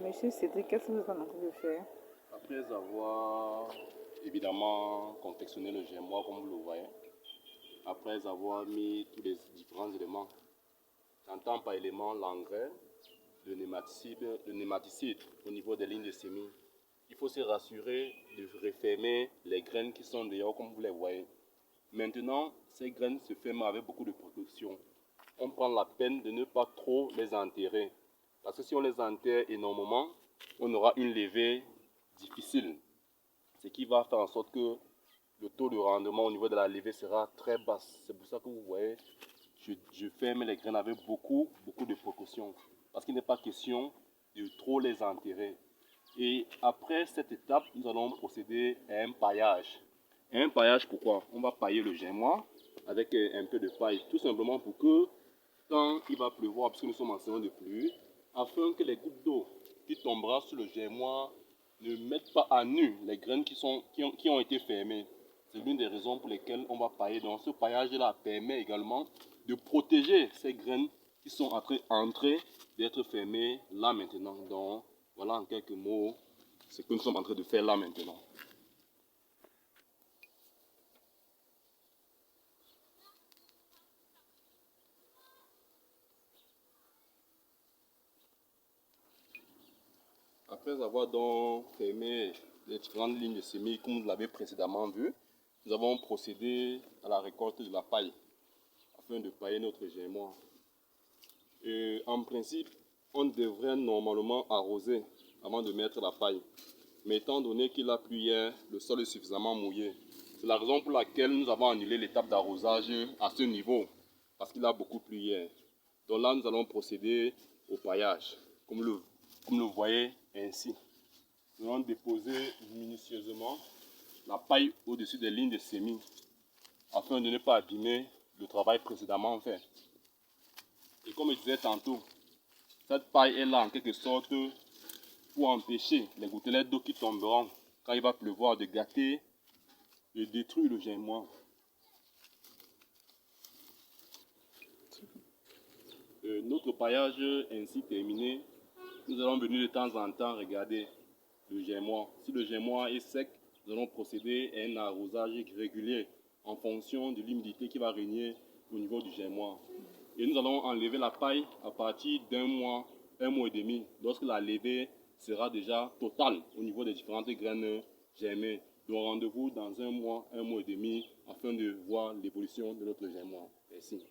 Monsieur Cédric, qu'est-ce que vous êtes en train de faire? Après avoir évidemment confectionné le gémois comme vous le voyez, après avoir mis tous les différents éléments, j'entends par élément l'engrais, le nématicide au niveau des lignes de semis. Il faut se rassurer de refermer les graines qui sont dehors comme vous les voyez. Maintenant, ces graines se ferment avec beaucoup de protection. On prend la peine de ne pas trop les enterrer. Parce que si on les enterre énormément, on aura une levée difficile. Ce qui va faire en sorte que le taux de rendement au niveau de la levée sera très bas. C'est pour ça que vous voyez, je ferme les graines avec beaucoup de précautions. Parce qu'il n'est pas question de trop les enterrer. Et après cette étape, nous allons procéder à un paillage. Un paillage, pourquoi? On va pailler le gémois avec un peu de paille, tout simplement pour que quand il va pleuvoir, puisque nous sommes en saison de pluie, afin que les gouttes d'eau qui tomberont sur le gémois ne mettent pas à nu les graines qui ont été fermées. C'est l'une des raisons pour lesquelles on va pailler. Donc ce paillage-là permet également de protéger ces graines qui sont en train d'être fermées là maintenant. Donc voilà en quelques mots ce que nous sommes en train de faire là maintenant. Après avoir donc fermé les différentes lignes de semis comme vous l'avez précédemment vu, nous avons procédé à la récolte de la paille afin de pailler notre gémois. Et en principe, on devrait normalement arroser avant de mettre la paille. Mais étant donné qu'il a plu hier, le sol est suffisamment mouillé. C'est la raison pour laquelle nous avons annulé l'étape d'arrosage à ce niveau, parce qu'il a beaucoup plu hier. Donc là, nous allons procéder au paillage, comme vous voyez ainsi. Nous allons déposer minutieusement la paille au-dessus des lignes de semis, afin de ne pas abîmer le travail précédemment fait. Et comme je disais tantôt, cette paille est là en quelque sorte pour empêcher les gouttelettes d'eau qui tomberont quand il va pleuvoir de gâter et détruire le gémois. Notre paillage ainsi terminé, nous allons venir de temps en temps regarder le gémois. Si le gémois est sec, nous allons procéder à un arrosage régulier en fonction de l'humidité qui va régner au niveau du gémois. Et nous allons enlever la paille à partir d'un mois et demi, lorsque la levée sera déjà totale au niveau des différentes graines germées. Donc rendez-vous dans un mois et demi afin de voir l'évolution de notre gémois. Merci.